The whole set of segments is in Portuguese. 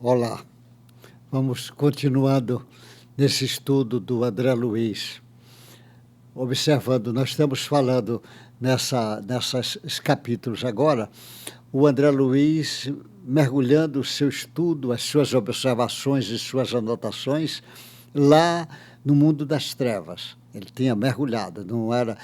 Olá, vamos continuando nesse estudo do André Luiz, observando, nós estamos falando nesses capítulos agora, o André Luiz mergulhando o seu estudo, as suas observações e suas anotações lá no mundo das trevas. Ele tinha mergulhado, não era...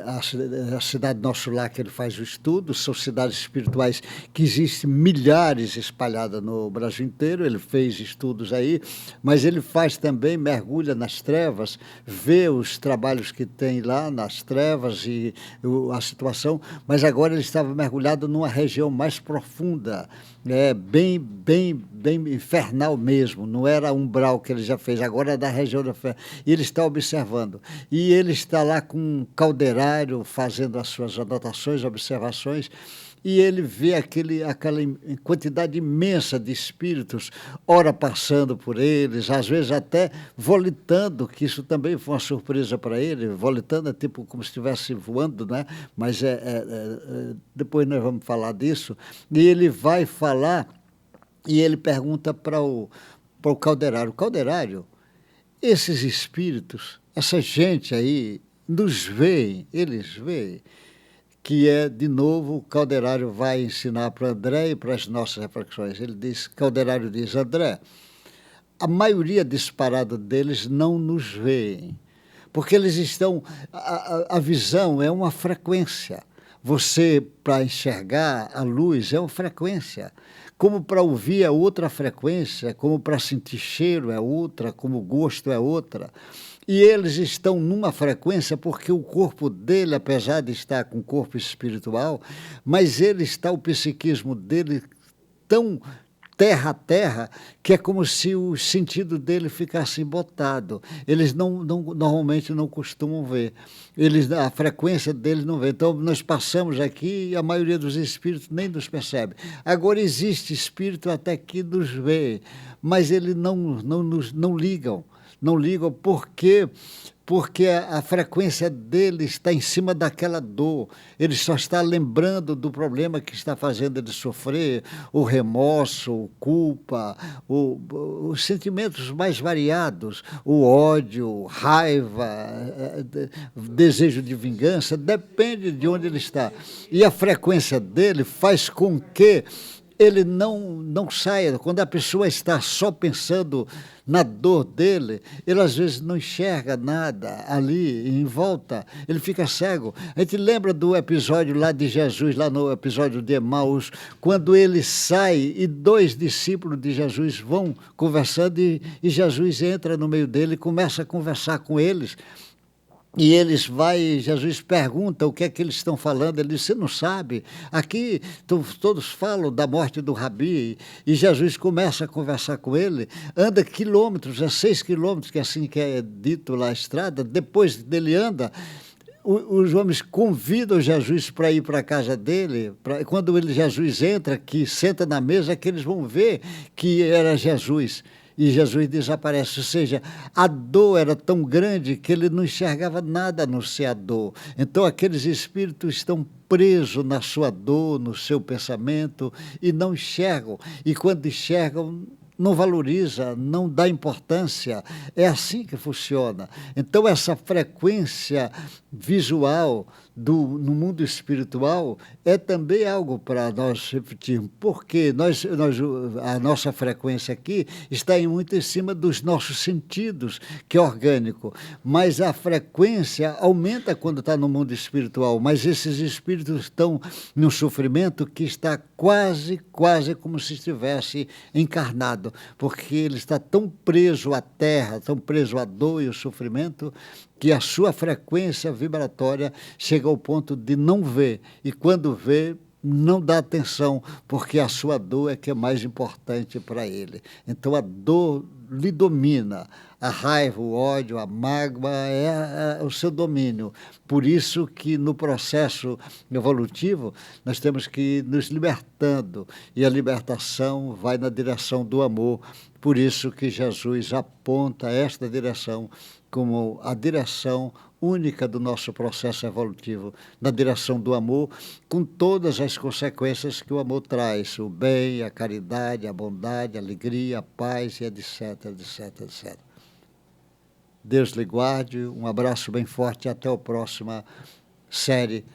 A cidade Nosso Lar que ele faz o estudo, são cidades espirituais que existem milhares espalhadas no Brasil inteiro, ele fez estudos aí, mas ele faz também, mergulha nas trevas, vê os trabalhos que tem lá nas trevas e a situação, mas agora ele estava mergulhado numa região mais profunda, bem infernal mesmo, não era umbral que ele já fez, agora é da região da fé. E ele está observando. E ele está lá com um calderário, fazendo as suas anotações, observações, e ele vê aquela quantidade imensa de espíritos, ora passando por eles, às vezes até volitando, que isso também foi uma surpresa para ele, volitando é tipo como se estivesse voando, né? Mas depois nós vamos falar disso, e ele vai falar, e ele pergunta para o calderário, esses espíritos, essa gente aí, eles veem, que de novo, o Calderário vai ensinar para André e para as nossas reflexões. Calderário diz, André, a maioria disparada deles não nos veem, porque eles estão, a visão é uma frequência. Você, para enxergar a luz, é uma frequência. Como para ouvir é outra frequência, como para sentir cheiro é outra, como gosto é outra. E eles estão numa frequência porque o corpo dele, apesar de estar com o corpo espiritual, mas o psiquismo dele tão terra a terra, que é como se o sentido dele ficasse embotado. Eles normalmente não costumam ver. A frequência deles não vê. Então, nós passamos aqui e a maioria dos espíritos nem nos percebe. Agora, existe espírito até que nos vê, mas eles não ligam. Não ligam porque a frequência dele está em cima daquela dor. Ele só está lembrando do problema que está fazendo ele sofrer, o remorso, a culpa, os sentimentos mais variados, o ódio, raiva, desejo de vingança, depende de onde ele está. E a frequência dele faz com que ele não saia. Quando a pessoa está só pensando na dor dele, ele às vezes não enxerga nada ali em volta, ele fica cego. A gente lembra do episódio lá de Jesus, lá no episódio de Emaús, quando ele sai e 2 discípulos de Jesus vão conversando e Jesus entra no meio dele e começa a conversar com eles. E Jesus pergunta o que é que eles estão falando, ele diz, você não sabe, aqui todos falam da morte do Rabi, e Jesus começa a conversar com ele, anda quilômetros, 6 quilômetros, que é assim que é dito lá a estrada, depois dele anda, os homens convidam Jesus para ir para a casa dele, quando Jesus entra, que senta na mesa, é que eles vão ver que era Jesus. E Jesus desaparece, ou seja, a dor era tão grande que ele não enxergava nada a não ser a dor. Então aqueles espíritos estão presos na sua dor, no seu pensamento, e não enxergam. E quando enxergam, não valoriza, não dá importância. É assim que funciona. Então essa frequência visual no mundo espiritual é também algo para nós refletirmos, porque a nossa frequência aqui está muito em cima dos nossos sentidos, que é orgânico, mas a frequência aumenta quando está no mundo espiritual, mas esses espíritos estão num sofrimento que está quase como se estivesse encarnado, porque ele está tão preso à terra, tão preso à dor e ao sofrimento, que a sua frequência vibratória chega ao ponto de não ver, e quando vê, não dá atenção, porque a sua dor é que é mais importante para ele. Então a dor lhe domina, a raiva, o ódio, a mágoa é o seu domínio. Por isso que no processo evolutivo nós temos que ir nos libertando, e a libertação vai na direção do amor. Por isso que Jesus aponta esta direção como a direção única do nosso processo evolutivo, na direção do amor, com todas as consequências que o amor traz, o bem, a caridade, a bondade, a alegria, a paz, e etc, etc, etc. Deus lhe guarde, um abraço bem forte e até a próxima série